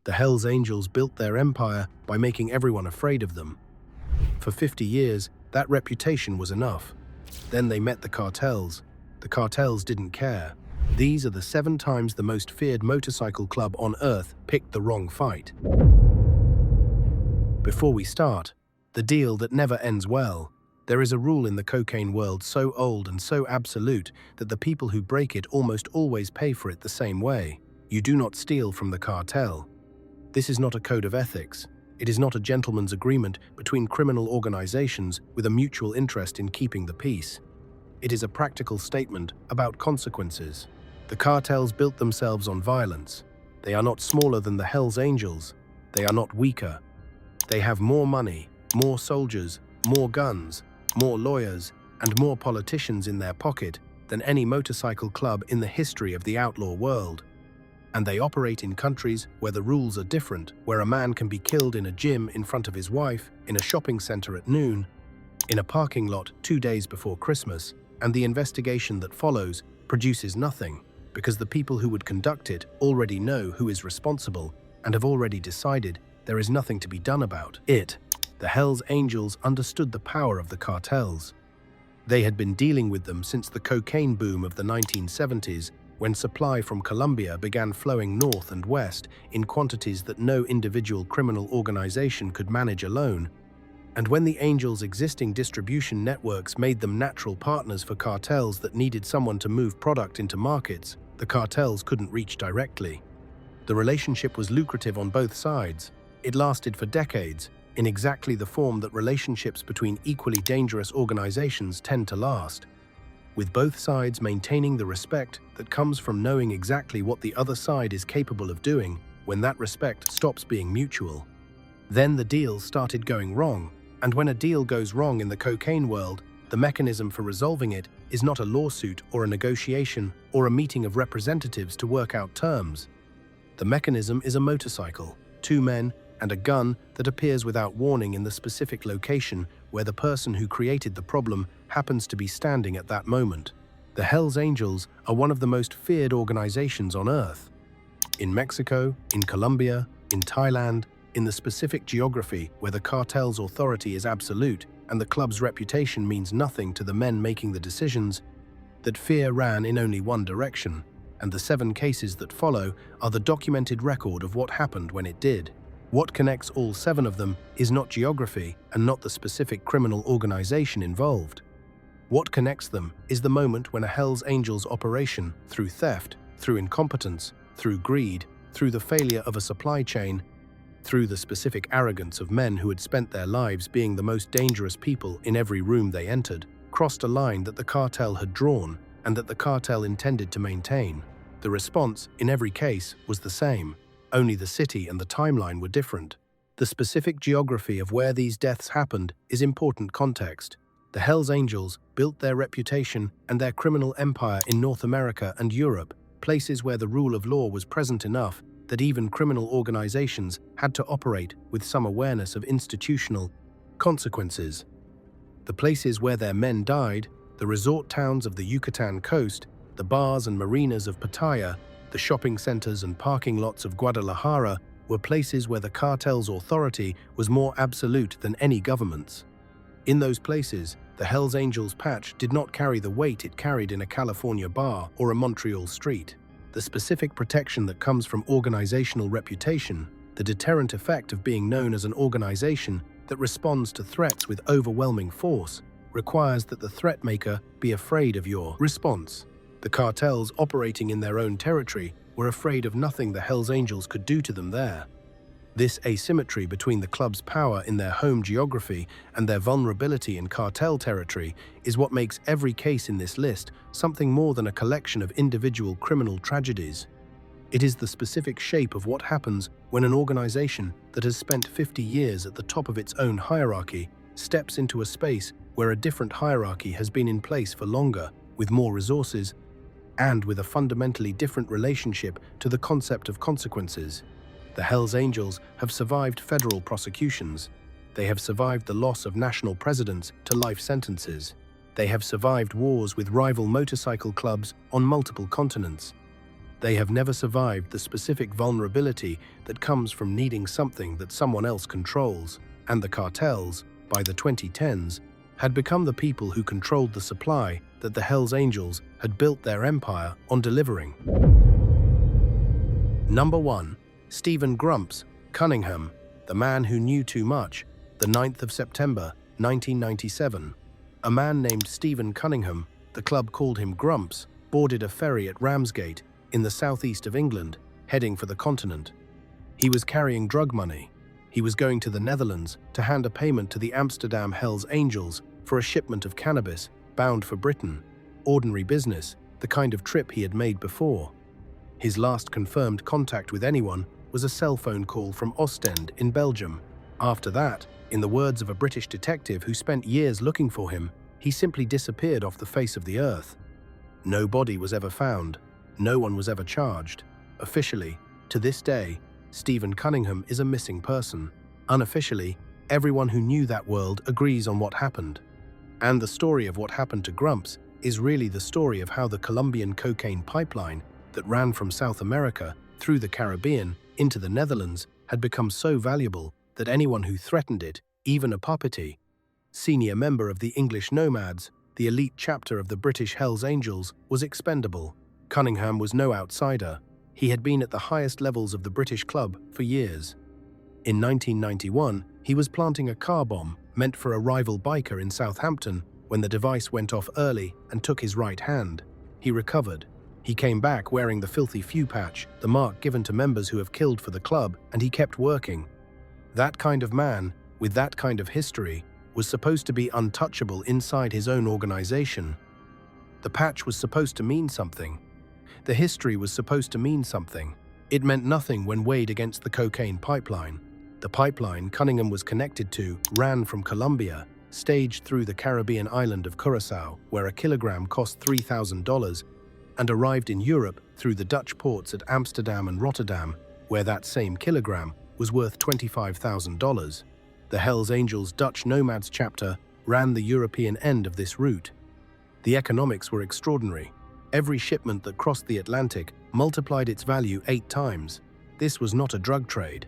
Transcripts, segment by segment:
The Hells Angels built their empire by making everyone afraid of them. For 50 years, that reputation was enough. Then they met the cartels. The cartels didn't care. These are the 7 times the most feared motorcycle club on earth picked the wrong fight. Before we start, the deal that never ends well. There is a rule in the cocaine world so old and so absolute that the people who break it almost always pay for it the same way. You do not steal from the cartel. This is not a code of ethics. It is not a gentleman's agreement between criminal organizations with a mutual interest in keeping the peace. It is a practical statement about consequences. The cartels built themselves on violence. They are not smaller than the Hells Angels. They are not weaker. They have more money, more soldiers, more guns, more lawyers, and more politicians in their pocket than any motorcycle club in the history of the outlaw world. And they operate in countries where the rules are different, where a man can be killed in a gym in front of his wife, in a shopping center at noon, in a parking lot 2 days before Christmas, and the investigation that follows produces nothing, because the people who would conduct it already know who is responsible and have already decided there is nothing to be done about it. The Hells Angels understood the power of the cartels. They had been dealing with them since the cocaine boom of the 1970s, when supply from Colombia began flowing north and west in quantities that no individual criminal organization could manage alone, and when the Angels' existing distribution networks made them natural partners for cartels that needed someone to move product into markets the cartels couldn't reach directly. The relationship was lucrative on both sides. It lasted for decades, in exactly the form that relationships between equally dangerous organizations tend to last, with both sides maintaining the respect that comes from knowing exactly what the other side is capable of doing when that respect stops being mutual. Then the deal started going wrong, and when a deal goes wrong in the cocaine world, the mechanism for resolving it is not a lawsuit or a negotiation or a meeting of representatives to work out terms. The mechanism is a motorcycle, 2 men, and a gun that appears without warning in the specific location where the person who created the problem happens to be standing at that moment. The Hells Angels are one of the most feared organizations on earth. In Mexico, in Colombia, in Thailand, in the specific geography where the cartel's authority is absolute and the club's reputation means nothing to the men making the decisions, that fear ran in only one direction, and the 7 cases that follow are the documented record of what happened when it did. What connects all 7 of them is not geography and not the specific criminal organization involved. What connects them is the moment when a Hells Angels operation, through theft, through incompetence, through greed, through the failure of a supply chain, through the specific arrogance of men who had spent their lives being the most dangerous people in every room they entered, crossed a line that the cartel had drawn and that the cartel intended to maintain. The response, in every case, was the same. Only the city and the timeline were different. The specific geography of where these deaths happened is important context. The Hells Angels built their reputation and their criminal empire in North America and Europe, places where the rule of law was present enough that even criminal organizations had to operate with some awareness of institutional consequences. The places where their men died, the resort towns of the Yucatan coast, the bars and marinas of Pattaya, the shopping centers and parking lots of Guadalajara were places where the cartel's authority was more absolute than any government's. In those places, the Hells Angels patch did not carry the weight it carried in a California bar or a Montreal street. The specific protection that comes from organizational reputation, the deterrent effect of being known as an organization that responds to threats with overwhelming force, requires that the threat maker be afraid of your response. The cartels operating in their own territory were afraid of nothing the Hells Angels could do to them there. This asymmetry between the club's power in their home geography and their vulnerability in cartel territory is what makes every case in this list something more than a collection of individual criminal tragedies. It is the specific shape of what happens when an organization that has spent 50 years at the top of its own hierarchy steps into a space where a different hierarchy has been in place for longer, with more resources, and with a fundamentally different relationship to the concept of consequences. The Hells Angels have survived federal prosecutions. They have survived the loss of national presidents to life sentences. They have survived wars with rival motorcycle clubs on multiple continents. They have never survived the specific vulnerability that comes from needing something that someone else controls, and the cartels, by the 2010s, had become the people who controlled the supply that the Hells Angels had built their empire on delivering. Number 1. Stephen Grumps, Cunningham, the man who knew too much, the 9th of September, 1997. A man named Stephen Cunningham, the club called him Grumps, boarded a ferry at Ramsgate in the southeast of England, heading for the continent. He was carrying drug money. He was going to the Netherlands to hand a payment to the Amsterdam Hells Angels for a shipment of cannabis bound for Britain. Ordinary business, the kind of trip he had made before. His last confirmed contact with anyone was a cell phone call from Ostend in Belgium. After that, in the words of a British detective who spent years looking for him, he simply disappeared off the face of the earth. No body was ever found. No one was ever charged. Officially, to this day, Stephen Cunningham is a missing person. Unofficially, everyone who knew that world agrees on what happened. And the story of what happened to Grumps is really the story of how the Colombian cocaine pipeline that ran from South America through the Caribbean into the Netherlands had become so valuable that anyone who threatened it, even a puppety, senior member of the English Nomads, the elite chapter of the British Hells Angels, was expendable. Cunningham was no outsider. He had been at the highest levels of the British club for years. In 1991, he was planting a car bomb meant for a rival biker in Southampton when the device went off early and took his right hand. He recovered. He came back wearing the filthy few patch, the mark given to members who have killed for the club, and he kept working. That kind of man, with that kind of history, was supposed to be untouchable inside his own organization. The patch was supposed to mean something. The history was supposed to mean something. It meant nothing when weighed against the cocaine pipeline. The pipeline Cunningham was connected to ran from Colombia, staged through the Caribbean island of Curaçao, where a kilogram cost $3,000, and arrived in Europe through the Dutch ports at Amsterdam and Rotterdam, where that same kilogram was worth $25,000. The Hells Angels Dutch Nomads chapter ran the European end of this route. The economics were extraordinary. Every shipment that crossed the Atlantic multiplied its value 8 times. This was not a drug trade.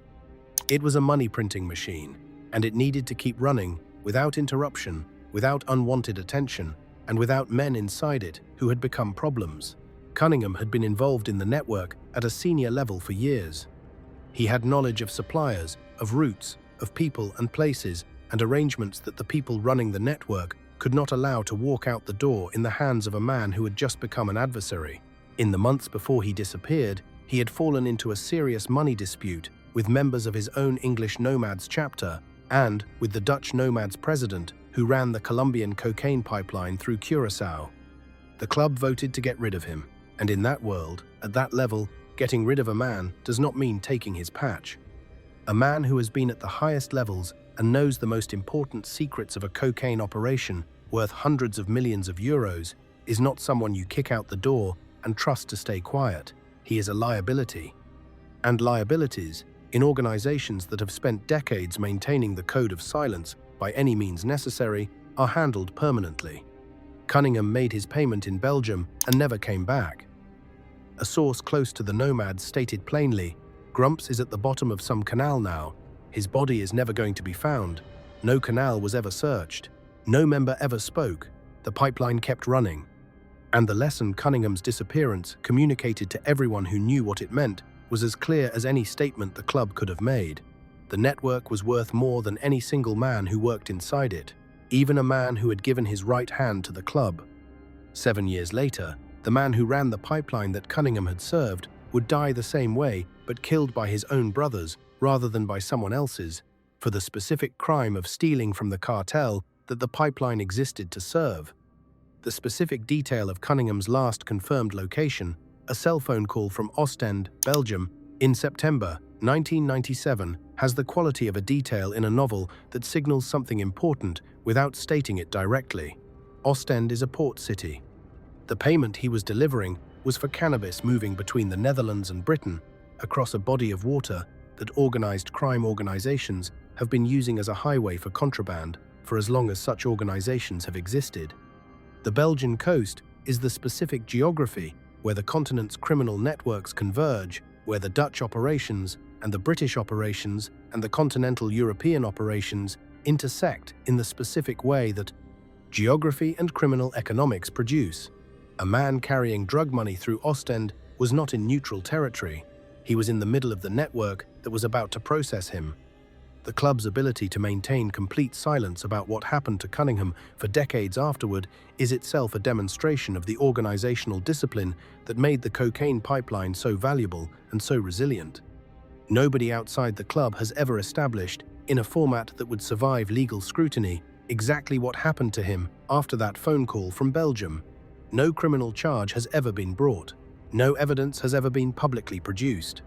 It was a money-printing machine, and it needed to keep running without interruption, without unwanted attention, and without men inside it who had become problems. Cunningham had been involved in the network at a senior level for years. He had knowledge of suppliers, of routes, of people and places, and arrangements that the people running the network could not allow to walk out the door in the hands of a man who had just become an adversary. In the months before he disappeared, he had fallen into a serious money dispute with members of his own English Nomads chapter and with the Dutch Nomads president who ran the Colombian cocaine pipeline through Curaçao. The club voted to get rid of him, and in that world, at that level, getting rid of a man does not mean taking his patch. A man who has been at the highest levels and knows the most important secrets of a cocaine operation worth hundreds of millions of euros is not someone you kick out the door and trust to stay quiet. He is a liability. And liabilities, in organizations that have spent decades maintaining the code of silence by any means necessary, are handled permanently. Cunningham made his payment in Belgium and never came back. A source close to the Nomads stated plainly, "Grumps is at the bottom of some canal now. His body is never going to be found. No canal was ever searched. No member ever spoke. The pipeline kept running." And the lesson Cunningham's disappearance communicated to everyone who knew what it meant was as clear as any statement the club could have made. The network was worth more than any single man who worked inside it, even a man who had given his right hand to the club. 7 years later, the man who ran the pipeline that Cunningham had served would die the same way, but killed by his own brothers rather than by someone else's, for the specific crime of stealing from the cartel that the pipeline existed to serve. The specific detail of Cunningham's last confirmed location, a cell phone call from Ostend, Belgium, in September 1997, has the quality of a detail in a novel that signals something important without stating it directly. Ostend is a port city. The payment he was delivering was for cannabis moving between the Netherlands and Britain across a body of water that organized crime organizations have been using as a highway for contraband for as long as such organizations have existed. The Belgian coast is the specific geography where the continent's criminal networks converge, where the Dutch operations and the British operations and the continental European operations intersect in the specific way that geography and criminal economics produce. A man carrying drug money through Ostend was not in neutral territory. He was in the middle of the network that was about to process him. The club's ability to maintain complete silence about what happened to Cunningham for decades afterward is itself a demonstration of the organizational discipline that made the cocaine pipeline so valuable and so resilient. Nobody outside the club has ever established, in a format that would survive legal scrutiny, exactly what happened to him after that phone call from Belgium. No criminal charge has ever been brought. No evidence has ever been publicly produced.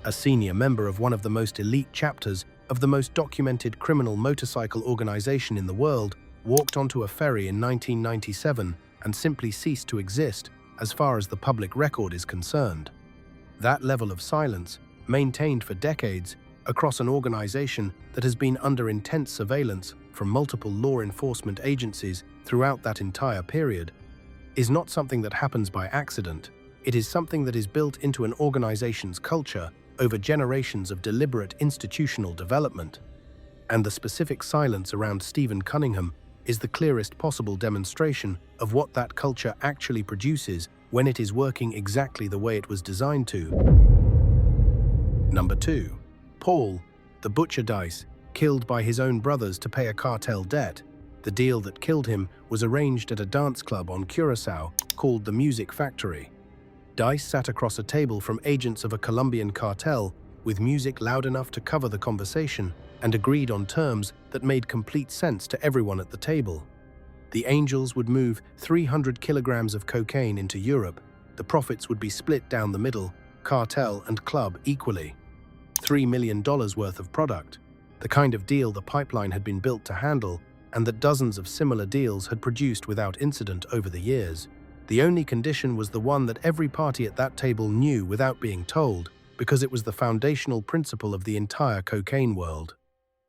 A senior member of one of the most elite chapters of the most documented criminal motorcycle organization in the world walked onto a ferry in 1997 and simply ceased to exist as far as the public record is concerned. That level of silence, maintained for decades across an organization that has been under intense surveillance from multiple law enforcement agencies throughout that entire period, is not something that happens by accident. It is something that is built into an organization's culture over generations of deliberate institutional development. And the specific silence around Stephen Cunningham is the clearest possible demonstration of what that culture actually produces when it is working exactly the way it was designed to. Number 2. Paul, the butcher Dice, killed by his own brothers to pay a cartel debt. The deal that killed him was arranged at a dance club on Curaçao called the Music Factory. Dice sat across a table from agents of a Colombian cartel with music loud enough to cover the conversation and agreed on terms that made complete sense to everyone at the table. The Angels would move 300 kilograms of cocaine into Europe. The profits would be split down the middle, cartel and club equally. $3 million worth of product, the kind of deal the pipeline had been built to handle and that dozens of similar deals had produced without incident over the years. The only condition was the one that every party at that table knew without being told, because it was the foundational principle of the entire cocaine world.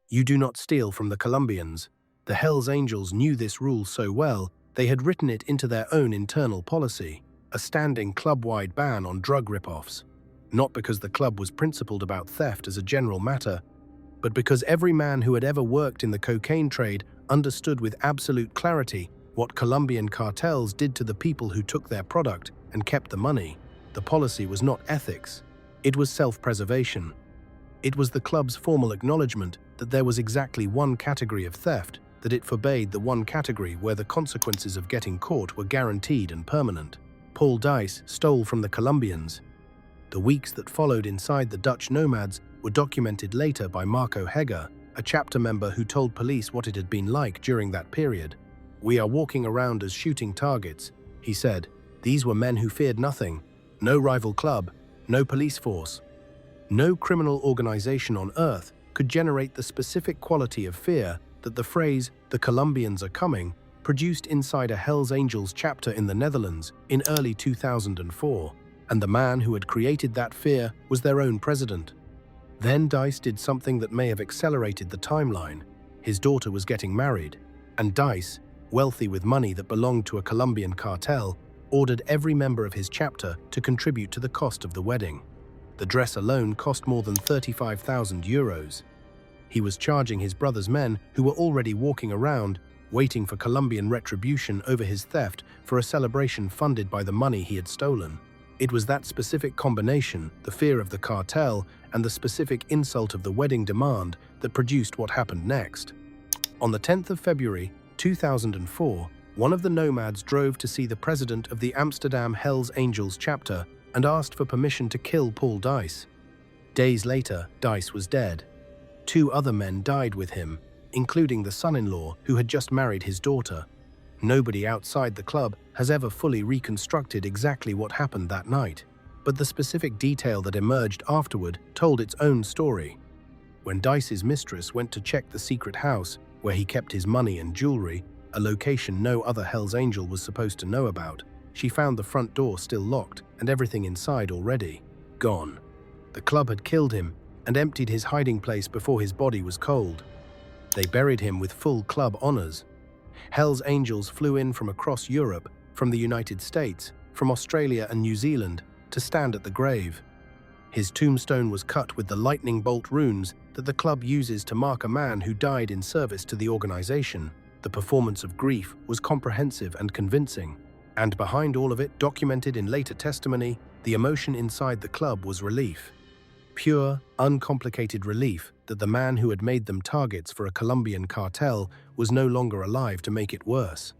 You do not steal from the Colombians. The Hells Angels knew this rule so well, they had written it into their own internal policy, a standing club-wide ban on drug rip-offs. Not because the club was principled about theft as a general matter, but because every man who had ever worked in the cocaine trade understood with absolute clarity what Colombian cartels did to the people who took their product and kept the money. The policy was not ethics. It was self-preservation. It was the club's formal acknowledgement that there was exactly one category of theft, that it forbade the one category where the consequences of getting caught were guaranteed and permanent. Paul Dice stole from the Colombians. The weeks that followed inside the Dutch nomads were documented later by Marco Hegger, a chapter member who told police what it had been like during that period. "We are walking around as shooting targets," he said. "These were men who feared nothing. No rival club, no police force. No criminal organization on earth could generate the specific quality of fear that the phrase, 'the Colombians are coming,' produced inside a Hells Angels chapter in the Netherlands in early 2004. And the man who had created that fear was their own president." Then Dice did something that may have accelerated the timeline. His daughter was getting married, and Dice, wealthy with money that belonged to a Colombian cartel, ordered every member of his chapter to contribute to the cost of the wedding. The dress alone cost more than 35,000 euros. He was charging his brother's men, who were already walking around, waiting for Colombian retribution over his theft, for a celebration funded by the money he had stolen. It was that specific combination, the fear of the cartel and the specific insult of the wedding demand, that produced what happened next. On the 10th of February, 2004, one of the nomads drove to see the president of the Amsterdam Hells Angels chapter and asked for permission to kill Paul Dice. Days later, Dice was dead. 2 other men died with him, including the son-in-law who had just married his daughter. Nobody outside the club has ever fully reconstructed exactly what happened that night, but the specific detail that emerged afterward told its own story. When Dice's mistress went to check the secret house where he kept his money and jewelry, a location no other Hells Angel was supposed to know about, she found the front door still locked and everything inside already gone. The club had killed him and emptied his hiding place before his body was cold. They buried him with full club honors. Hells Angels flew in from across Europe, from the United States, from Australia and New Zealand to stand at the grave. His tombstone was cut with the lightning bolt runes that the club uses to mark a man who died in service to the organization. The performance of grief was comprehensive and convincing, and behind all of it, documented in later testimony, the emotion inside the club was relief. Pure, uncomplicated relief that the man who had made them targets for a Colombian cartel was no longer alive to make it worse.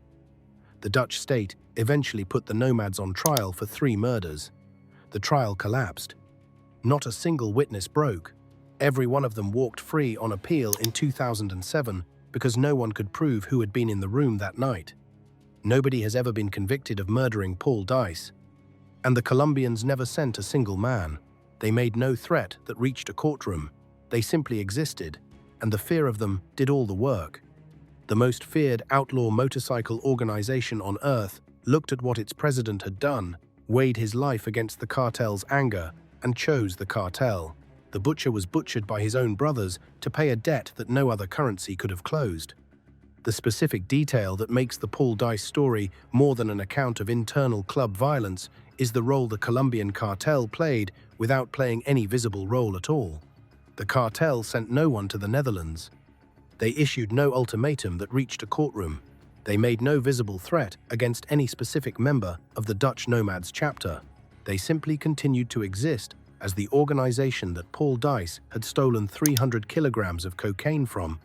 The Dutch state eventually put the nomads on trial for 3 murders. The trial collapsed. Not a single witness broke. Every one of them walked free on appeal in 2007 because no one could prove who had been in the room that night. Nobody has ever been convicted of murdering Paul Dice. And the Colombians never sent a single man. They made no threat that reached a courtroom. They simply existed, and the fear of them did all the work. The most feared outlaw motorcycle organization on earth looked at what its president had done, weighed his life against the cartel's anger, and chose the cartel. The butcher was butchered by his own brothers to pay a debt that no other currency could have closed. The specific detail that makes the Paul Dice story more than an account of internal club violence is the role the Colombian cartel played without playing any visible role at all. The cartel sent no one to the Netherlands. They issued no ultimatum that reached a courtroom. They made no visible threat against any specific member of the Dutch Nomads chapter. They simply continued to exist as the organization that Paul Dice had stolen 300 kilograms of cocaine from,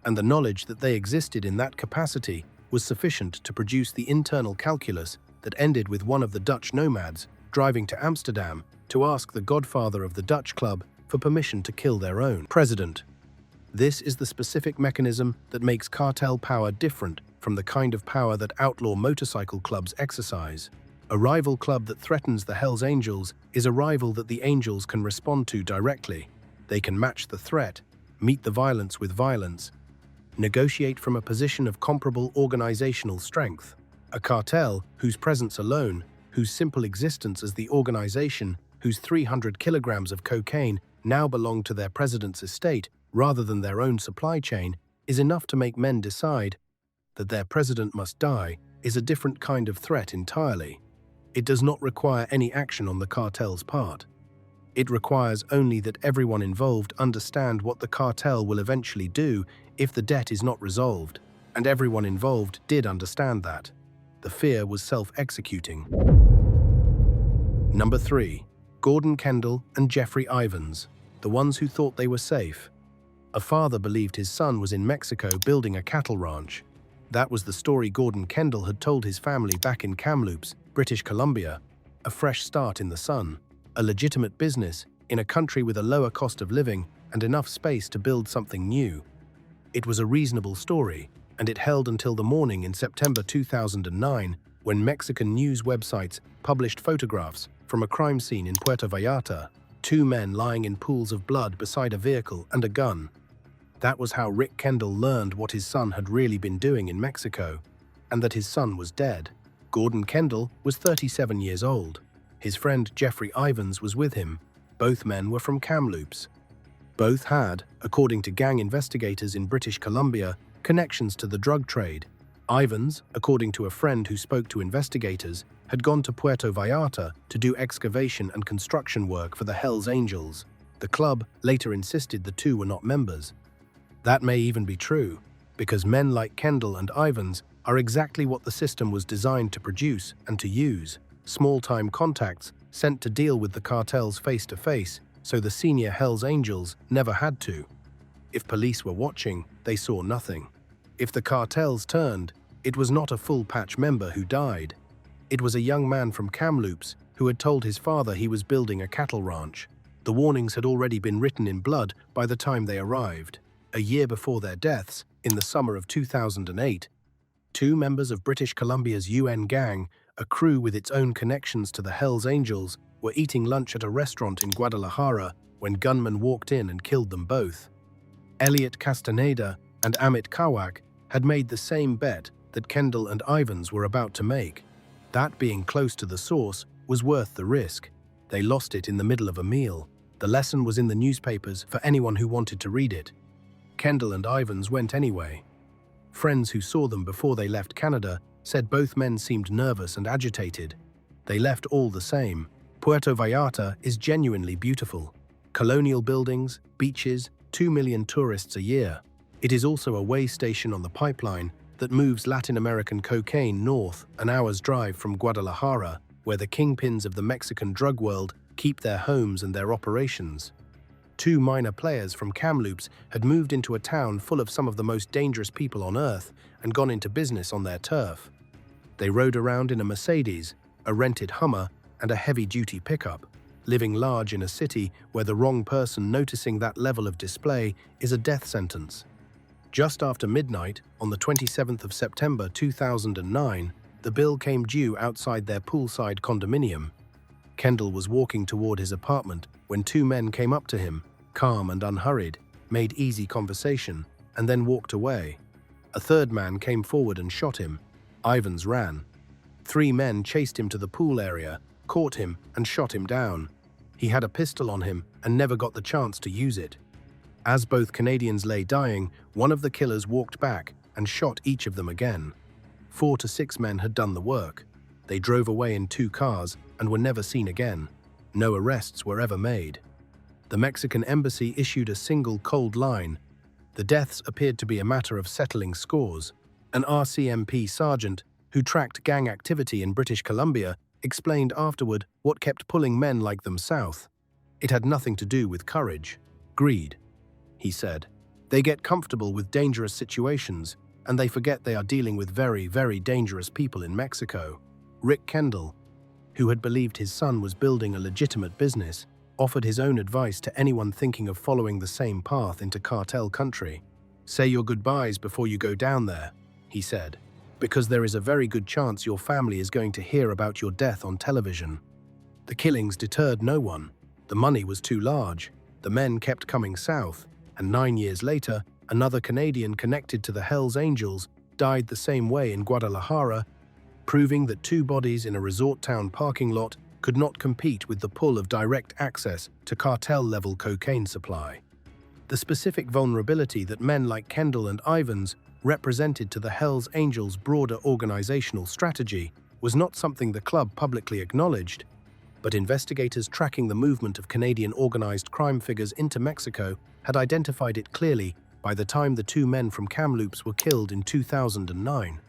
and the knowledge that they existed in that capacity was sufficient to produce the internal calculus that ended with one of the Dutch nomads driving to Amsterdam to ask the godfather of the Dutch club for permission to kill their own president. This is the specific mechanism that makes cartel power different from the kind of power that outlaw motorcycle clubs exercise. A rival club that threatens the Hells Angels is a rival that the Angels can respond to directly. They can match the threat, meet the violence with violence, negotiate from a position of comparable organizational strength. A cartel whose presence alone, whose simple existence as the organization, whose 300 kilograms of cocaine now belong to their president's estate rather than their own supply chain, is enough to make men decide that their president must die, is a different kind of threat entirely. It does not require any action on the cartel's part. It requires only that everyone involved understand what the cartel will eventually do if the debt is not resolved, and everyone involved did understand that. The fear was self-executing. Number 3. Gordon Kendall and Jeffrey Ivans, the ones who thought they were safe. A father believed his son was in Mexico building a cattle ranch. That was the story Gordon Kendall had told his family back in Kamloops, British Columbia. A fresh start in the sun, a legitimate business in a country with a lower cost of living and enough space to build something new. It was a reasonable story, and it held until the morning in September 2009 when Mexican news websites published photographs from a crime scene in Puerto Vallarta, 2 men lying in pools of blood beside a vehicle and a gun. That was how Rick Kendall learned what his son had really been doing in Mexico, and that his son was dead. Gordon Kendall was 37 years old. His friend Jeffrey Ivans was with him. Both men were from Kamloops. Both had, according to gang investigators in British Columbia, connections to the drug trade. Ivans, according to a friend who spoke to investigators, had gone to Puerto Vallarta to do excavation and construction work for the Hells Angels. The club later insisted the two were not members. That may even be true, because men like Kendall and Ivans are exactly what the system was designed to produce and to use: small-time contacts sent to deal with the cartels face-to-face, so the senior Hells Angels never had to. If police were watching, they saw nothing. If the cartels turned, it was not a full-patch member who died. It was a young man from Kamloops who had told his father he was building a cattle ranch. The warnings had already been written in blood by the time they arrived. A year before their deaths, in the summer of 2008, 2 members of British Columbia's UN gang, a crew with its own connections to the Hells Angels, were eating lunch at a restaurant in Guadalajara when gunmen walked in and killed them both. Elliot Castaneda and Amit Kawak had made the same bet that Kendall and Ivans were about to make. That being close to the source was worth the risk. They lost it in the middle of a meal. The lesson was in the newspapers for anyone who wanted to read it. Kendall and Ivans went anyway. Friends who saw them before they left Canada said both men seemed nervous and agitated. They left all the same. Puerto Vallarta is genuinely beautiful. Colonial buildings, beaches, 2 million tourists a year. It is also a way station on the pipeline that moves Latin American cocaine north an hour's drive from Guadalajara, where the kingpins of the Mexican drug world keep their homes and their operations. 2 minor players from Kamloops had moved into a town full of some of the most dangerous people on earth and gone into business on their turf. They rode around in a Mercedes, a rented Hummer, and a heavy-duty pickup, living large in a city where the wrong person noticing that level of display is a death sentence. Just after midnight, on the 27th of September 2009, the bill came due outside their poolside condominium. Kendall was walking toward his apartment when 2 men came up to him, calm and unhurried, made easy conversation, and then walked away. A 3rd man came forward and shot him. Ivans ran. 3 men chased him to the pool area, caught him, and shot him down. He had a pistol on him and never got the chance to use it. As both Canadians lay dying, one of the killers walked back and shot each of them again. 4 to 6 men had done the work. They drove away in 2 cars and were never seen again. No arrests were ever made. The Mexican embassy issued a single cold line. The deaths appeared to be a matter of settling scores. An RCMP sergeant, who tracked gang activity in British Columbia, explained afterward what kept pulling men like them south. It had nothing to do with courage. Greed, he said. They get comfortable with dangerous situations, and they forget they are dealing with very, very dangerous people in Mexico. Rick Kendall, who had believed his son was building a legitimate business, offered his own advice to anyone thinking of following the same path into cartel country. Say your goodbyes before you go down there, he said, because there is a very good chance your family is going to hear about your death on television. The killings deterred no one. The money was too large. The men kept coming south, and 9 years later, another Canadian connected to the Hells Angels died the same way in Guadalajara, proving that 2 bodies in a resort town parking lot could not compete with the pull of direct access to cartel-level cocaine supply. The specific vulnerability that men like Kendall and Ivans represented to the Hells Angels' broader organizational strategy was not something the club publicly acknowledged, but investigators tracking the movement of Canadian organized crime figures into Mexico had identified it clearly by the time the 2 men from Kamloops were killed in 2009.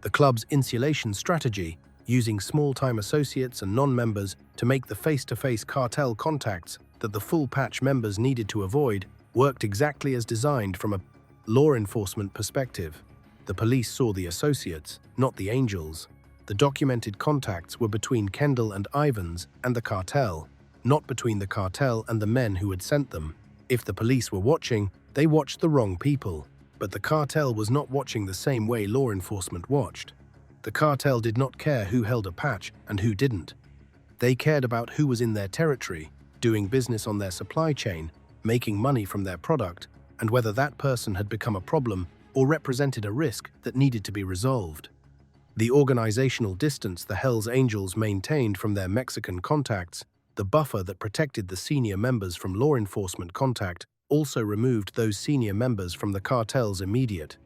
The club's insulation strategy, using small-time associates and non-members to make the face-to-face cartel contacts that the full-patch members needed to avoid, worked exactly as designed from a law enforcement perspective. The police saw the associates, not the angels. The documented contacts were between Kendall and Ivans and the cartel, not between the cartel and the men who had sent them. If the police were watching, they watched the wrong people. But the cartel was not watching the same way law enforcement watched. The cartel did not care who held a patch and who didn't. They cared about who was in their territory, doing business on their supply chain, making money from their product, and whether that person had become a problem or represented a risk that needed to be resolved. The organizational distance the Hells Angels maintained from their Mexican contacts, the buffer that protected the senior members from law enforcement contact, also removed those senior members from the cartel's immediate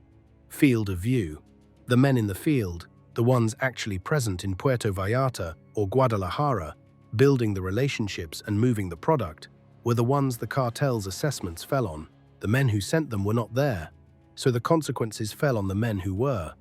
field of view. The men in the field, the ones actually present in Puerto Vallarta or Guadalajara, building the relationships and moving the product, were the ones the cartel's assessments fell on. The men who sent them were not there, so the consequences fell on the men who were.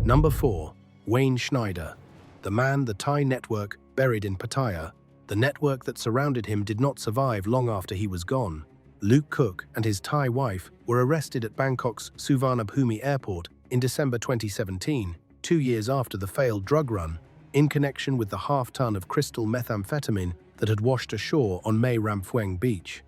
Number 4. Wayne Schneider, the man the Thai network buried in Pattaya. The network that surrounded him did not survive long after he was gone. Luke Cook and his Thai wife were arrested at Bangkok's Suvarnabhumi airport in December 2017, 2 years after the failed drug run, in connection with the half-ton of crystal methamphetamine that had washed ashore on Mae Ramphueng Beach.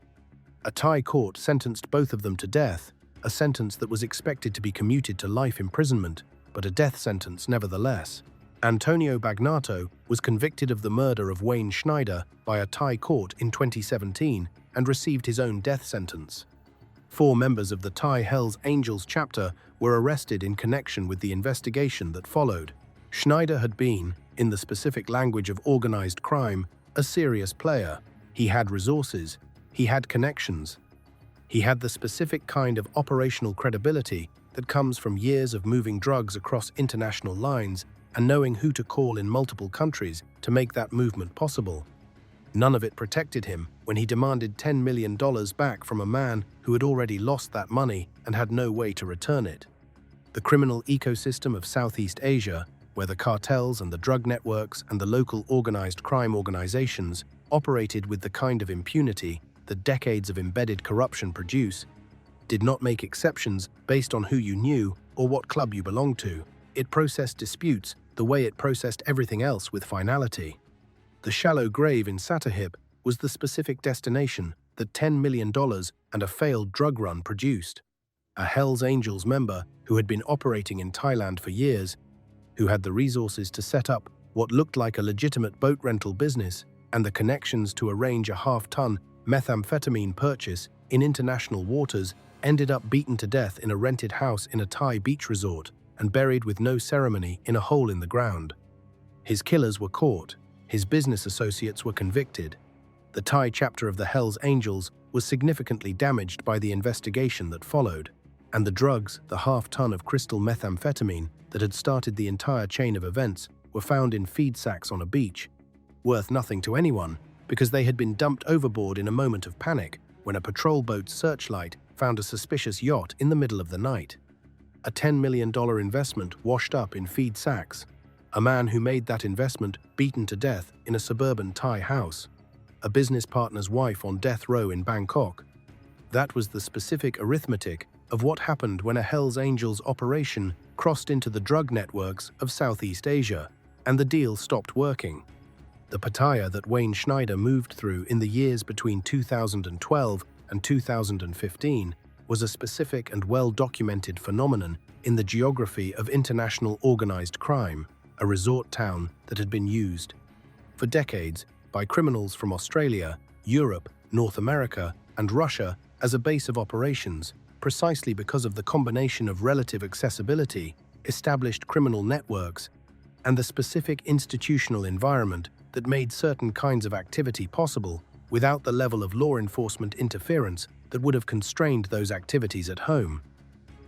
A Thai court sentenced both of them to death, a sentence that was expected to be commuted to life imprisonment, but a death sentence nevertheless. Antonio Bagnato was convicted of the murder of Wayne Schneider by a Thai court in 2017 and received his own death sentence. 4 members of the Thai Hells Angels chapter were arrested in connection with the investigation that followed. Schneider had been, in the specific language of organized crime, a serious player. He had resources. He had connections. He had the specific kind of operational credibility that comes from years of moving drugs across international lines and knowing who to call in multiple countries to make that movement possible. None of it protected him when he demanded $10 million back from a man who had already lost that money and had no way to return it. The criminal ecosystem of Southeast Asia, where the cartels and the drug networks and the local organized crime organizations operated with the kind of impunity that decades of embedded corruption produce, did not make exceptions based on who you knew or what club you belonged to. It processed disputes the way it processed everything else with finality. The shallow grave in Sattahip was the specific destination that $10 million and a failed drug run produced. A Hells Angels member who had been operating in Thailand for years, who had the resources to set up what looked like a legitimate boat rental business and the connections to arrange a half-ton methamphetamine purchase in international waters, ended up beaten to death in a rented house in a Thai beach resort and buried with no ceremony in a hole in the ground. His killers were caught. His business associates were convicted. The Thai chapter of the Hells Angels was significantly damaged by the investigation that followed, and the drugs, the half-ton of crystal methamphetamine that had started the entire chain of events, were found in feed sacks on a beach, worth nothing to anyone because they had been dumped overboard in a moment of panic when a patrol boat's searchlight found a suspicious yacht in the middle of the night. A $10 million investment washed up in feed sacks. A man who made that investment beaten to death in a suburban Thai house. A business partner's wife on death row in Bangkok. That was the specific arithmetic of what happened when a Hells Angels operation crossed into the drug networks of Southeast Asia, and the deal stopped working. The Pattaya that Wayne Schneider moved through in the years between 2012 and 2015 was a specific and well-documented phenomenon in the geography of international organized crime, a resort town that had been used for decades by criminals from Australia, Europe, North America, and Russia as a base of operations, precisely because of the combination of relative accessibility, established criminal networks, and the specific institutional environment that made certain kinds of activity possible without the level of law enforcement interference that would have constrained those activities at home.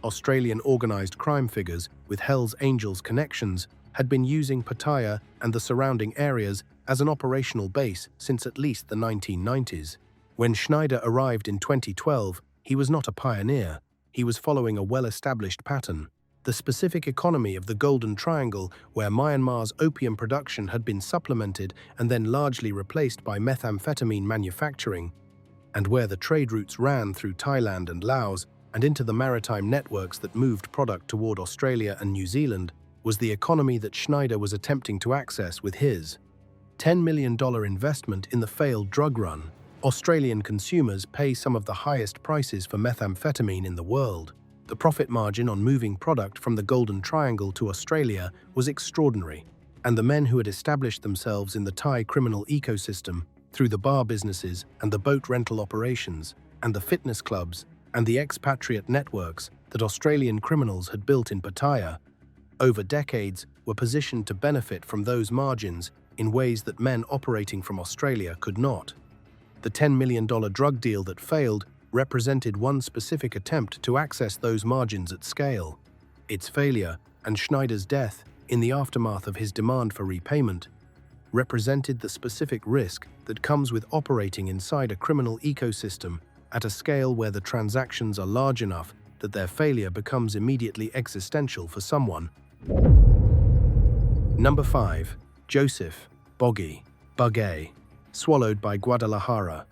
Australian organised crime figures with Hells Angels connections had been using Pattaya and the surrounding areas as an operational base since at least the 1990s. When Schneider arrived in 2012, he was not a pioneer. He was following a well-established pattern. The specific economy of the Golden Triangle, where Myanmar's opium production had been supplemented and then largely replaced by methamphetamine manufacturing, and where the trade routes ran through Thailand and Laos and into the maritime networks that moved product toward Australia and New Zealand, was the economy that Schneider was attempting to access with his $10 million investment in the failed drug run. Australian consumers pay some of the highest prices for methamphetamine in the world. The profit margin on moving product from the Golden Triangle to Australia was extraordinary, and the men who had established themselves in the Thai criminal ecosystem through the bar businesses and the boat rental operations and the fitness clubs and the expatriate networks that Australian criminals had built in Pattaya over decades were positioned to benefit from those margins in ways that men operating from Australia could not. The $10 million drug deal that failed represented one specific attempt to access those margins at scale. Its failure, and Schneider's death in the aftermath of his demand for repayment, represented the specific risk that comes with operating inside a criminal ecosystem at a scale where the transactions are large enough that their failure becomes immediately existential for someone. Number 5. Joseph Bugay, swallowed by Guadalajara.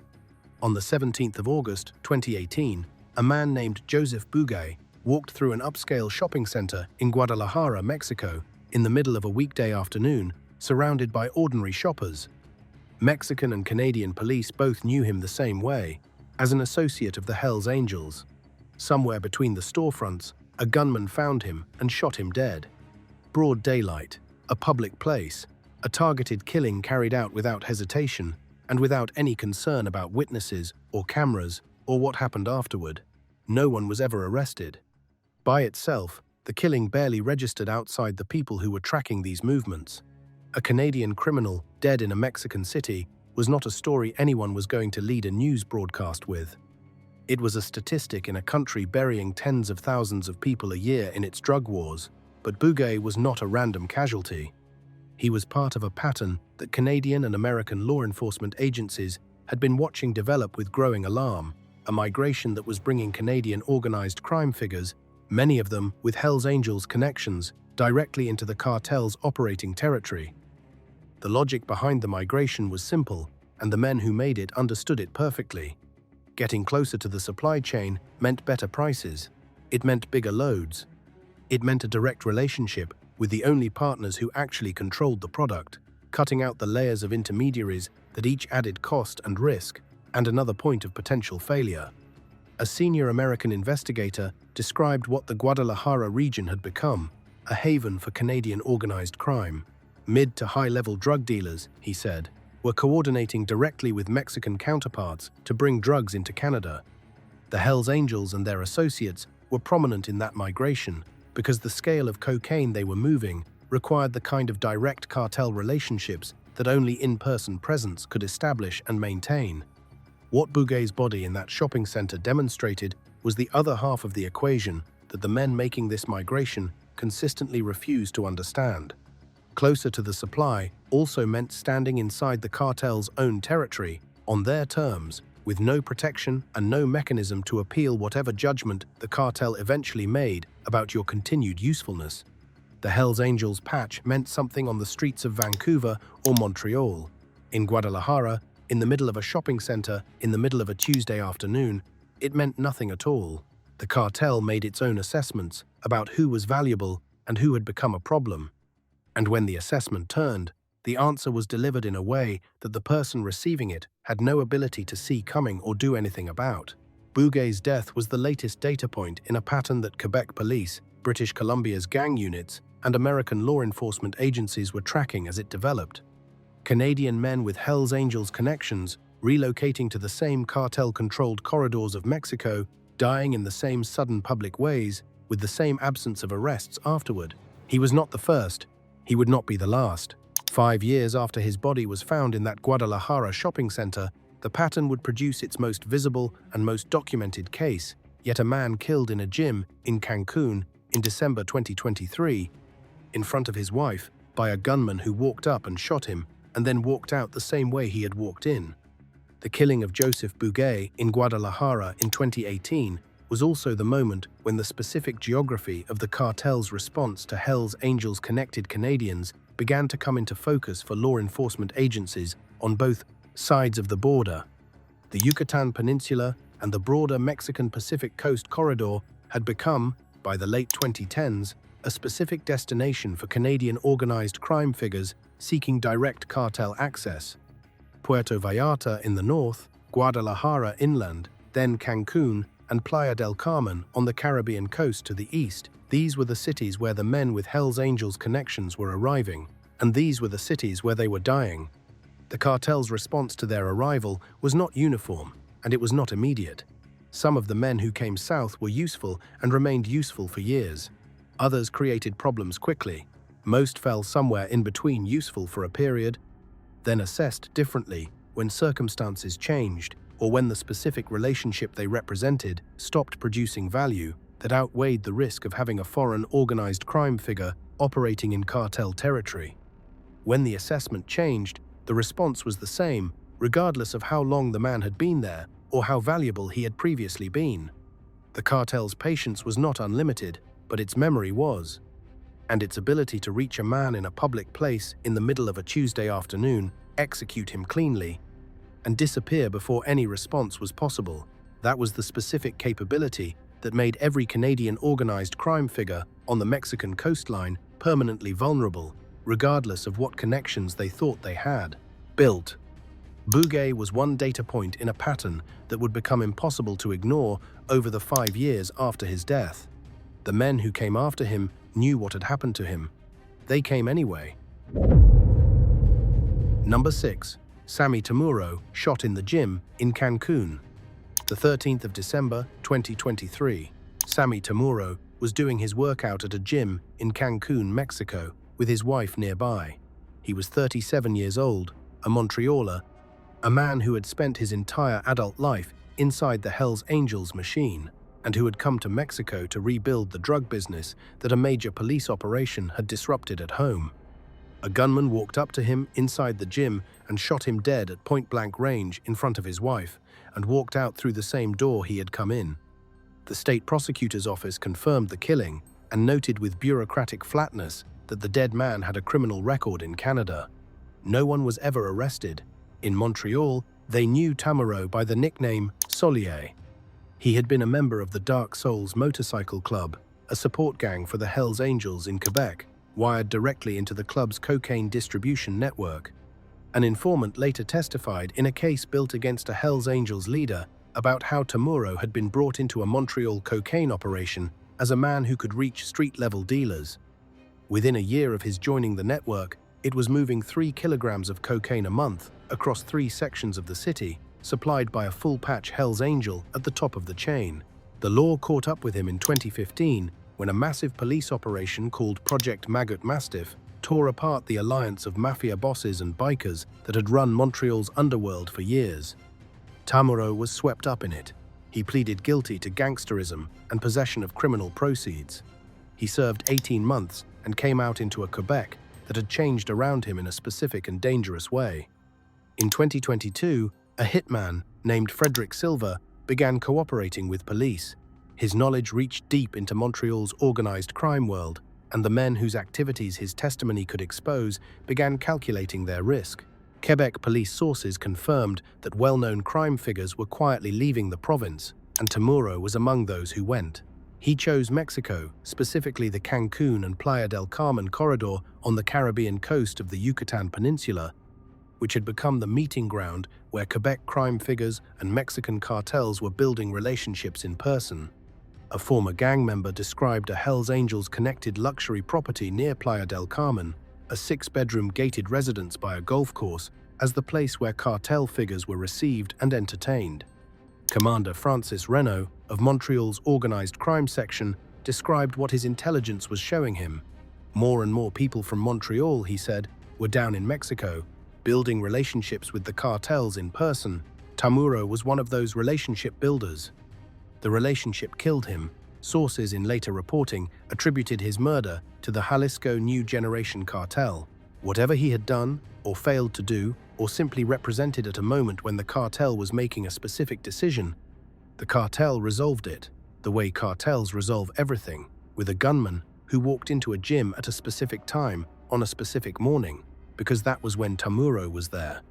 On the 17th of August 2018, a man named Joseph Bugay walked through an upscale shopping center in Guadalajara, Mexico, in the middle of a weekday afternoon, surrounded by ordinary shoppers. Mexican and Canadian police both knew him the same way, as an associate of the Hells Angels. Somewhere between the storefronts, a gunman found him and shot him dead. Broad daylight, a public place, a targeted killing carried out without hesitation and without any concern about witnesses or cameras or what happened afterward. No one was ever arrested. By itself, the killing barely registered outside the people who were tracking these movements. A Canadian criminal dead in a Mexican city was not a story anyone was going to lead a news broadcast with. It was a statistic in a country burying tens of thousands of people a year in its drug wars. But Bugay was not a random casualty. He was part of a pattern that Canadian and American law enforcement agencies had been watching develop with growing alarm, a migration that was bringing Canadian organized crime figures, many of them with Hells Angels connections, directly into the cartel's operating territory. The logic behind the migration was simple, and the men who made it understood it perfectly. Getting closer to the supply chain meant better prices. It meant bigger loads. It meant a direct relationship with the only partners who actually controlled the product, cutting out the layers of intermediaries that each added cost and risk, and another point of potential failure. A senior American investigator described what the Guadalajara region had become, a haven for Canadian organized crime. Mid to high-level drug dealers, he said, were coordinating directly with Mexican counterparts to bring drugs into Canada. The Hells Angels and their associates were prominent in that migration because the scale of cocaine they were moving required the kind of direct cartel relationships that only in-person presence could establish and maintain. What Bugay's body in that shopping center demonstrated was the other half of the equation that the men making this migration consistently refused to understand. Closer to the supply also meant standing inside the cartel's own territory, on their terms, with no protection and no mechanism to appeal whatever judgment the cartel eventually made about your continued usefulness. The Hells Angels patch meant something on the streets of Vancouver or Montreal. In Guadalajara, in the middle of a shopping center, in the middle of a Tuesday afternoon, it meant nothing at all. The cartel made its own assessments about who was valuable and who had become a problem. And when the assessment turned, the answer was delivered in a way that the person receiving it had no ability to see coming or do anything about. Bugay's death was the latest data point in a pattern that Quebec police, British Columbia's gang units, and American law enforcement agencies were tracking as it developed. Canadian men with Hells Angels connections, relocating to the same cartel-controlled corridors of Mexico, dying in the same sudden public ways, with the same absence of arrests afterward. He was not the first. He would not be the last. 5 years after his body was found in that Guadalajara shopping center, the pattern would produce its most visible and most documented case, yet a man killed in a gym in Cancun in December 2023, in front of his wife, by a gunman who walked up and shot him, and then walked out the same way he had walked in. The killing of Joseph Bugay in Guadalajara in 2018 was also the moment when the specific geography of the cartel's response to Hells Angels-connected Canadians began to come into focus for law enforcement agencies on both sides of the border. The Yucatan Peninsula and the broader Mexican Pacific Coast corridor had become, by the late 2010s, a specific destination for Canadian organized crime figures seeking direct cartel access. Puerto Vallarta in the north, Guadalajara inland, then Cancun, and Playa del Carmen on the Caribbean coast to the east. These were the cities where the men with Hells Angels connections were arriving, and these were the cities where they were dying. The cartel's response to their arrival was not uniform, and it was not immediate. Some of the men who came south were useful and remained useful for years. Others created problems quickly. Most fell somewhere in between useful for a period, then assessed differently when circumstances changed or when the specific relationship they represented stopped producing value that outweighed the risk of having a foreign organized crime figure operating in cartel territory. When the assessment changed, the response was the same, regardless of how long the man had been there or how valuable he had previously been. The cartel's patience was not unlimited, but its memory was. And its ability to reach a man in a public place in the middle of a Tuesday afternoon, execute him cleanly, and disappear before any response was possible. That was the specific capability that made every Canadian organized crime figure on the Mexican coastline permanently vulnerable, regardless of what connections they thought they had. Built. Bugay was one data point in a pattern that would become impossible to ignore over the 5 years after his death. The men who came after him knew what had happened to him. They came anyway. Number 6. Sami Tamuro, shot in the gym in Cancun. The 13th of December, 2023. Sami Tamuro was doing his workout at a gym in Cancun, Mexico, with his wife nearby. He was 37 years old, a Montrealer, a man who had spent his entire adult life inside the Hells Angels machine. and who had come to Mexico to rebuild the drug business that a major police operation had disrupted at home. A gunman walked up to him inside the gym and shot him dead at point-blank range in front of his wife, and walked out through the same door he had come in. The state prosecutor's office confirmed the killing and noted with bureaucratic flatness that the dead man had a criminal record in Canada. No one was ever arrested. In Montreal, they knew Tamuro by the nickname Solier. He had been a member of the Dark Souls Motorcycle Club, a support gang for the Hells Angels in Quebec, wired directly into the club's cocaine distribution network. An informant later testified in a case built against a Hells Angels leader about how Tamuro had been brought into a Montreal cocaine operation as a man who could reach street-level dealers. Within a year of his joining the network, it was moving 3 kilograms of cocaine a month across 3 sections of the city, supplied by a full-patch Hells Angel at the top of the chain. The law caught up with him in 2015 when a massive police operation called Project Maggot Mastiff tore apart the alliance of mafia bosses and bikers that had run Montreal's underworld for years. Tamuro was swept up in it. He pleaded guilty to gangsterism and possession of criminal proceeds. He served 18 months and came out into a Quebec that had changed around him in a specific and dangerous way. In 2022, a hitman named Frederick Silva began cooperating with police. His knowledge reached deep into Montreal's organized crime world, and the men whose activities his testimony could expose began calculating their risk. Quebec police sources confirmed that well-known crime figures were quietly leaving the province, and Tamuro was among those who went. He chose Mexico, specifically the Cancun and Playa del Carmen corridor on the Caribbean coast of the Yucatan Peninsula, which had become the meeting ground where Quebec crime figures and Mexican cartels were building relationships in person. A former gang member described a Hells Angels-connected luxury property near Playa del Carmen, a 6-bedroom gated residence by a golf course, as the place where cartel figures were received and entertained. Commander Francis Renaud of Montreal's organized crime section described what his intelligence was showing him. More and more people from Montreal, he said, were down in Mexico, building relationships with the cartels in person. Tamuro was one of those relationship builders. The relationship killed him. Sources in later reporting attributed his murder to the Jalisco New Generation cartel. Whatever he had done, or failed to do, or simply represented at a moment when the cartel was making a specific decision, the cartel resolved it, the way cartels resolve everything, with a gunman who walked into a gym at a specific time on a specific morning, because that was when Tamuro was there,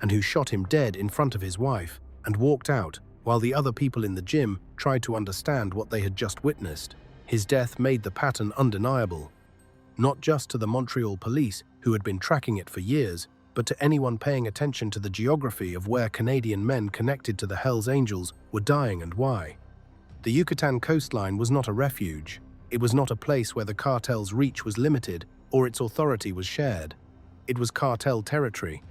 and who shot him dead in front of his wife and walked out while the other people in the gym tried to understand what they had just witnessed. His death made the pattern undeniable, not just to the Montreal police who had been tracking it for years, but to anyone paying attention to the geography of where Canadian men connected to the Hells Angels were dying and why. The Yucatan coastline was not a refuge. It was not a place where the cartel's reach was limited or its authority was shared. It was cartel territory,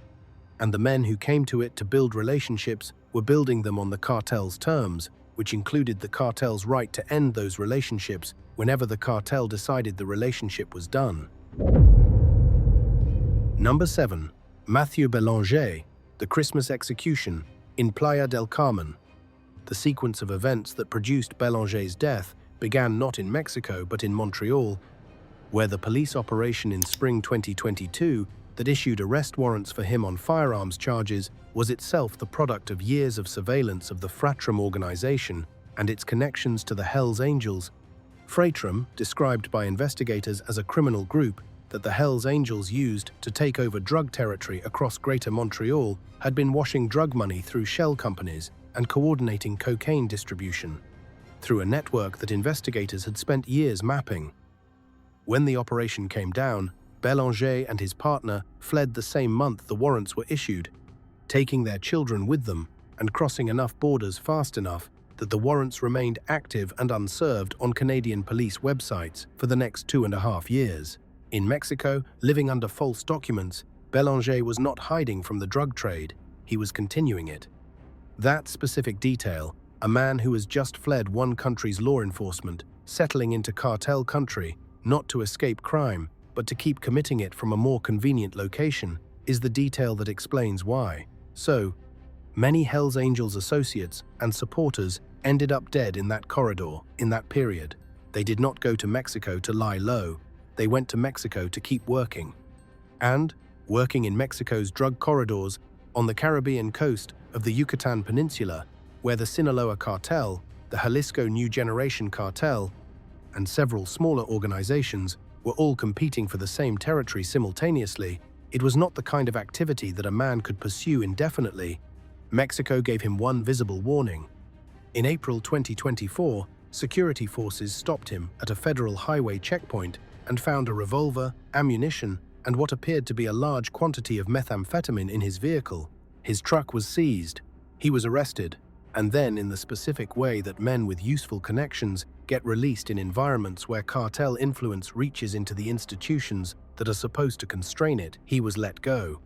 and the men who came to it to build relationships were building them on the cartel's terms, which included the cartel's right to end those relationships whenever the cartel decided the relationship was done. Number 7. Mathieu Bélanger, the Christmas execution in Playa del Carmen. The sequence of events that produced Bélanger's death began not in Mexico but in Montreal, where the police operation in spring 2022 that issued arrest warrants for him on firearms charges was itself the product of years of surveillance of the Fratrum organization and its connections to the Hells Angels. Fratrum, described by investigators as a criminal group that the Hells Angels used to take over drug territory across Greater Montreal, had been washing drug money through shell companies and coordinating cocaine distribution through a network that investigators had spent years mapping. When the operation came down, Bélanger and his partner fled the same month the warrants were issued, taking their children with them and crossing enough borders fast enough that the warrants remained active and unserved on Canadian police websites for the next 2.5 years. In Mexico, living under false documents, Bélanger was not hiding from the drug trade, he was continuing it. That specific detail, a man who has just fled one country's law enforcement, settling into cartel country, not to escape crime, but to keep committing it from a more convenient location, is the detail that explains why. So, Many Hells Angels associates and supporters ended up dead in that corridor in that period. They did not go to Mexico to lie low. They went to Mexico to keep working. And, working in Mexico's drug corridors on the Caribbean coast of the Yucatan Peninsula, where the Sinaloa Cartel, the Jalisco New Generation Cartel, and several smaller organizations were all competing for the same territory simultaneously, it was not the kind of activity that a man could pursue indefinitely. Mexico gave him one visible warning. In April 2024, security forces stopped him at a federal highway checkpoint and found a revolver, ammunition, and what appeared to be a large quantity of methamphetamine in his vehicle. His truck was seized. He was arrested, and then, in the specific way that men with useful connections get released in environments where cartel influence reaches into the institutions that are supposed to constrain it, he was let go.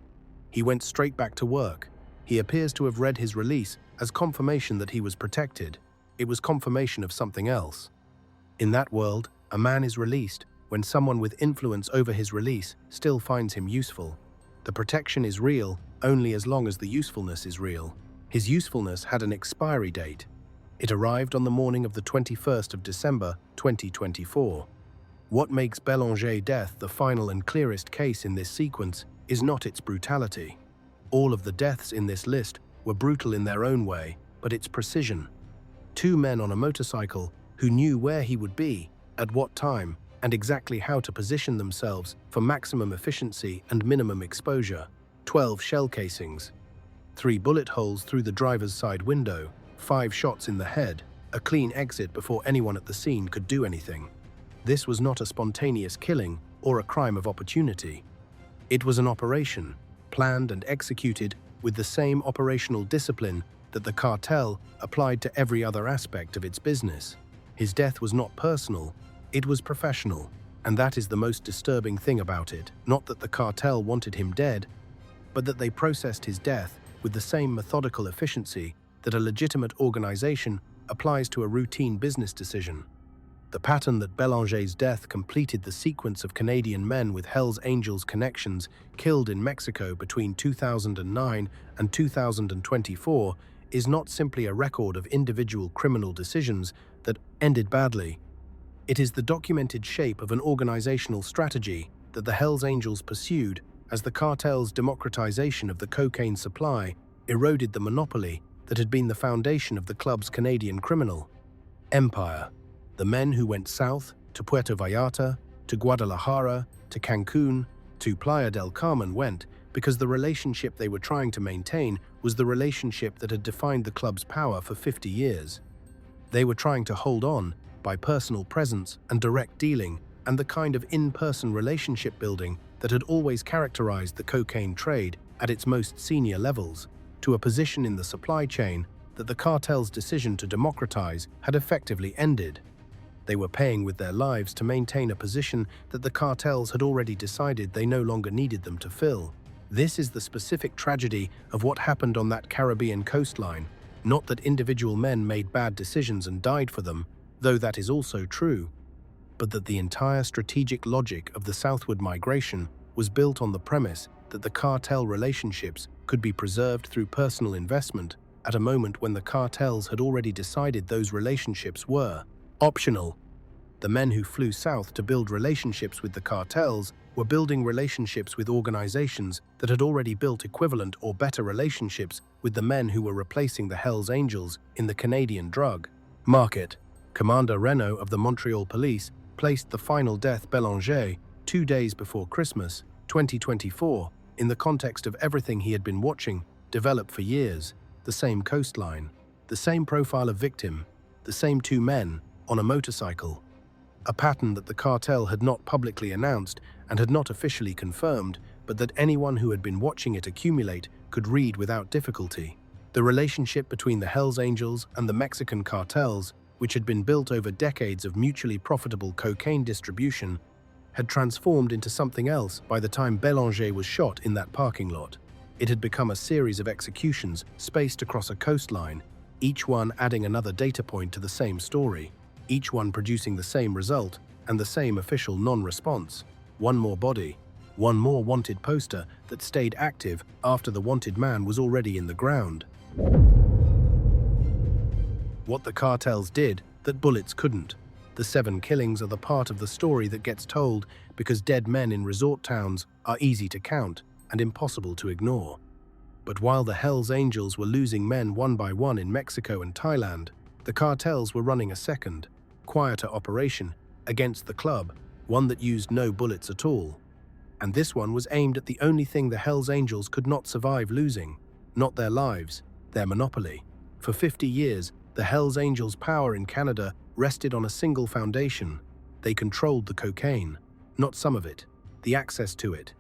He went straight back to work. He appears to have read his release as confirmation that he was protected. It was confirmation of something else. In that world, a man is released when someone with influence over his release still finds him useful. The protection is real only as long as the usefulness is real. His usefulness had an expiry date. It arrived on the morning of the 21st of December, 2024. What makes Belon's death the final and clearest case in this sequence is not its brutality. All of the deaths in this list were brutal in their own way, but its precision. Two men on a motorcycle who knew where he would be, at what time, and exactly how to position themselves for maximum efficiency and minimum exposure. 12 shell casings. 3 bullet holes through the driver's side window, 5 shots in the head, a clean exit before anyone at the scene could do anything. This was not a spontaneous killing or a crime of opportunity. It was an operation, planned and executed with the same operational discipline that the cartel applied to every other aspect of its business. His death was not personal, it was professional, and that is the most disturbing thing about it. Not that the cartel wanted him dead, but that they processed his death with the same methodical efficiency that a legitimate organization applies to a routine business decision. The pattern that Belon's death completed the sequence of Canadian men with Hells Angels connections killed in Mexico between 2009 and 2024 is not simply a record of individual criminal decisions that ended badly. It is the documented shape of an organizational strategy that the Hells Angels pursued as the cartel's democratization of the cocaine supply eroded the monopoly that had been the foundation of the club's Canadian criminal empire. The men who went south to Puerto Vallarta, to Guadalajara, to Cancun, to Playa del Carmen went because the relationship they were trying to maintain was the relationship that had defined the club's power for 50 years. They were trying to hold on by personal presence and direct dealing and the kind of in-person relationship building that had always characterized the cocaine trade at its most senior levels, to a position in the supply chain that the cartel's decision to democratize had effectively ended. They were paying with their lives to maintain a position that the cartels had already decided they no longer needed them to fill. This is the specific tragedy of what happened on that Caribbean coastline, not that individual men made bad decisions and died for them, though that is also true, but that the entire strategic logic of the southward migration was built on the premise that the cartel relationships could be preserved through personal investment at a moment when the cartels had already decided those relationships were optional. The men who flew south to build relationships with the cartels were building relationships with organizations that had already built equivalent or better relationships with the men who were replacing the Hells Angels in the Canadian drug market. Commander Renault of the Montreal Police placed the final death Belonge 2 days before Christmas, 2024, in the context of everything he had been watching develop for years: the same coastline, the same profile of victim, the same 2 men on a motorcycle. A pattern that the cartel had not publicly announced and had not officially confirmed, but that anyone who had been watching it accumulate could read without difficulty. The relationship between the Hells Angels and the Mexican cartels, which had been built over decades of mutually profitable cocaine distribution, had transformed into something else by the time Belonge was shot in that parking lot. It had become a series of executions spaced across a coastline, each one adding another data point to the same story, each one producing the same result and the same official non-response. One more body, one more wanted poster that stayed active after the wanted man was already in the ground. What the cartels did that bullets couldn't. The 7 killings are the part of the story that gets told because dead men in resort towns are easy to count and impossible to ignore. But while the Hells Angels were losing men one by one in Mexico and Thailand, the cartels were running a second, quieter operation against the club, one that used no bullets at all. And this one was aimed at the only thing the Hells Angels could not survive losing, not their lives, their monopoly. For 50 years, the Hells Angels' power in Canada rested on a single foundation. They controlled the cocaine, not some of it, the access to it.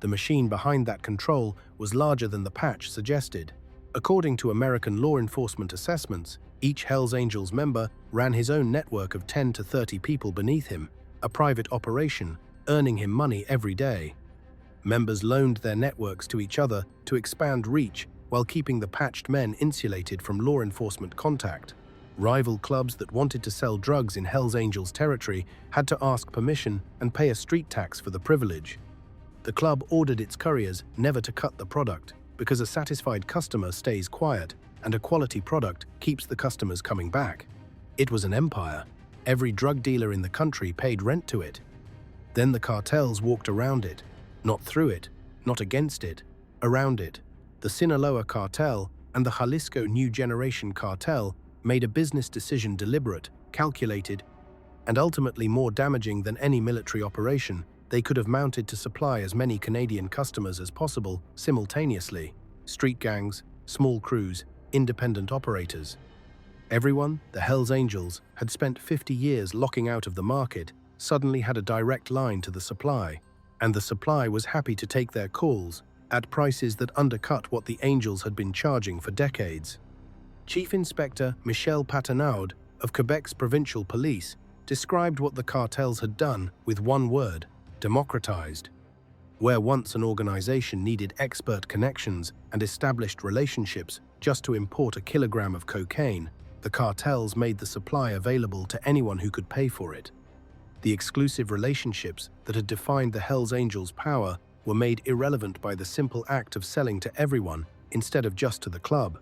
The machine behind that control was larger than the patch suggested. According to American law enforcement assessments, each Hells Angels member ran his own network of 10 to 30 people beneath him, a private operation, earning him money every day. Members loaned their networks to each other to expand reach while keeping the patched men insulated from law enforcement contact. Rival clubs that wanted to sell drugs in Hells Angels territory had to ask permission and pay a street tax for the privilege. The club ordered its couriers never to cut the product because a satisfied customer stays quiet and a quality product keeps the customers coming back. It was an empire. Every drug dealer in the country paid rent to it. Then the cartels walked around it, not through it, not against it, around it. The Sinaloa cartel and the Jalisco New Generation cartel made a business decision deliberate, calculated, and ultimately more damaging than any military operation. They could have mounted to supply as many Canadian customers as possible simultaneously. Street gangs, small crews, independent operators. Everyone, the Hells Angels, had spent 50 years locking out of the market, suddenly had a direct line to the supply, and the supply was happy to take their calls at prices that undercut what the Angels had been charging for decades. Chief Inspector Michel Patenaud of Quebec's provincial police described what the cartels had done with one word: democratized. Where once an organization needed expert connections and established relationships just to import a kilogram of cocaine, the cartels made the supply available to anyone who could pay for it. The exclusive relationships that had defined the Hells Angels' power were made irrelevant by the simple act of selling to everyone instead of just to the club.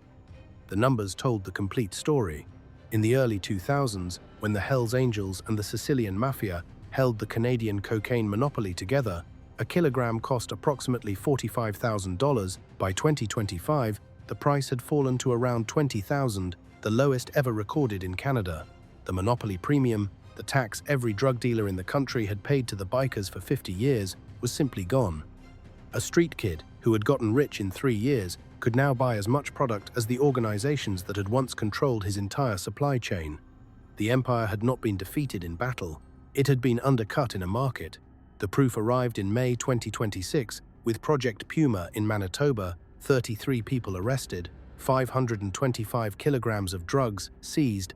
The numbers told the complete story. In the early 2000s, when the Hells Angels and the Sicilian Mafia held the Canadian cocaine monopoly together, a kilogram cost approximately $45,000. By 2025, the price had fallen to around $20,000, the lowest ever recorded in Canada. The monopoly premium, the tax every drug dealer in the country had paid to the bikers for 50 years, was simply gone. A street kid who had gotten rich in 3 years could now buy as much product as the organizations that had once controlled his entire supply chain. The empire had not been defeated in battle. It had been undercut in a market. The proof arrived in May 2026 with Project Puma in Manitoba, 33 people arrested, 525 kilograms of drugs seized,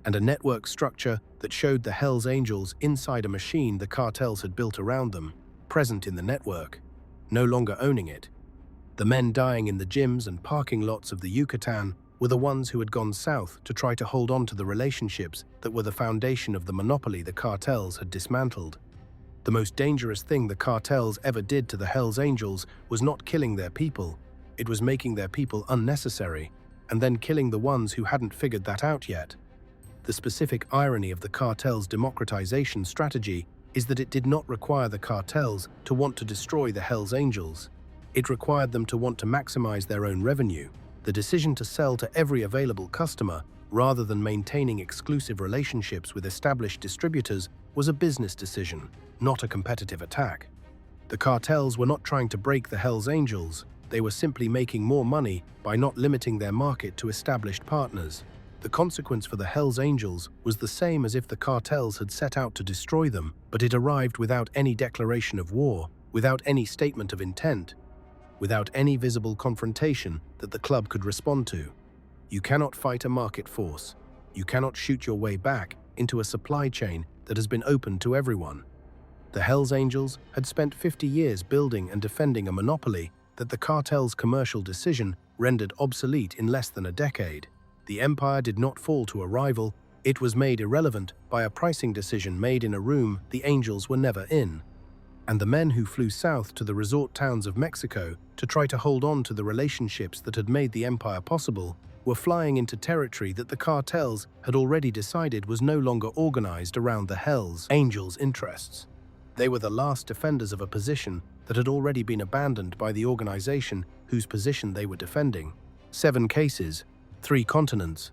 and a network structure that showed the Hells Angels inside a machine the cartels had built around them, present in the network, no longer owning it. The men dying in the gyms and parking lots of the Yucatan were the ones who had gone south to try to hold on to the relationships that were the foundation of the monopoly the cartels had dismantled. The most dangerous thing the cartels ever did to the Hells Angels was not killing their people. It was making their people unnecessary, and then killing the ones who hadn't figured that out yet. The specific irony of the cartel's democratization strategy is that it did not require the cartels to want to destroy the Hells Angels. It required them to want to maximize their own revenue. The decision to sell to every available customer, rather than maintaining exclusive relationships with established distributors, was a business decision, not a competitive attack. The cartels were not trying to break the Hells Angels. They were simply making more money by not limiting their market to established partners. The consequence for the Hells Angels was the same as if the cartels had set out to destroy them, but it arrived without any declaration of war, without any statement of intent, without any visible confrontation that the club could respond to. You cannot fight a market force. You cannot shoot your way back into a supply chain that has been open to everyone. The Hells Angels had spent 50 years building and defending a monopoly that the cartel's commercial decision rendered obsolete in less than a decade. The empire did not fall to a rival. It was made irrelevant by a pricing decision made in a room the Angels were never in. and the men who flew south to the resort towns of Mexico to try to hold on to the relationships that had made the empire possible were flying into territory that the cartels had already decided was no longer organized around the Hells Angels' interests. They were the last defenders of a position that had already been abandoned by the organization whose position they were defending. 7 cases, 3 continents.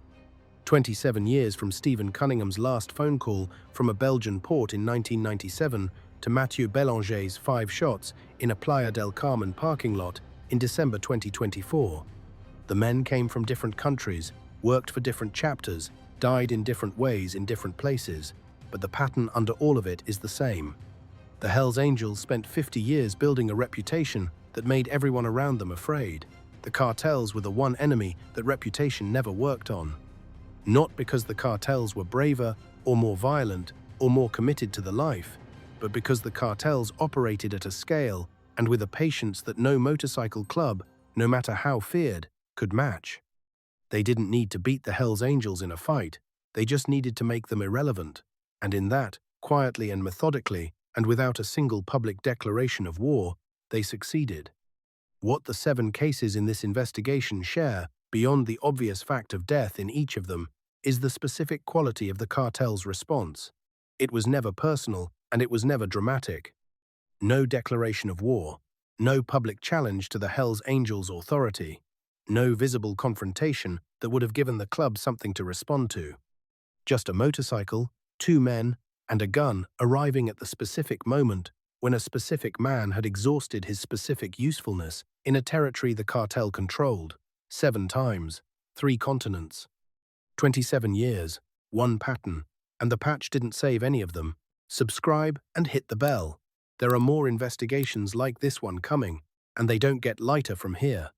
27 years from Stephen Cunningham's last phone call from a Belgian port in 1997 to Mathieu Bélanger's 5 shots in a Playa del Carmen parking lot in December 2024. The men came from different countries, worked for different chapters, died in different ways in different places, but the pattern under all of it is the same. The Hells Angels spent 50 years building a reputation that made everyone around them afraid. The cartels were the one enemy that reputation never worked on. Not because the cartels were braver or more violent or more committed to the life, but because the cartels operated at a scale and with a patience that no motorcycle club, no matter how feared, could match. They didn't need to beat the Hells Angels in a fight, they just needed to make them irrelevant, and in that, quietly and methodically, and without a single public declaration of war, they succeeded. What the 7 cases in this investigation share, beyond the obvious fact of death in each of them, is the specific quality of the cartel's response. It was never personal, and it was never dramatic. No declaration of war, no public challenge to the Hells Angels' authority, no visible confrontation that would have given the club something to respond to. Just a motorcycle, 2 men, and a gun arriving at the specific moment when a specific man had exhausted his specific usefulness in a territory the cartel controlled, 7 times, 3 continents. 27 years, 1 pattern, and the patch didn't save any of them. Subscribe and hit the bell. There are more investigations like this one coming, and they don't get lighter from here.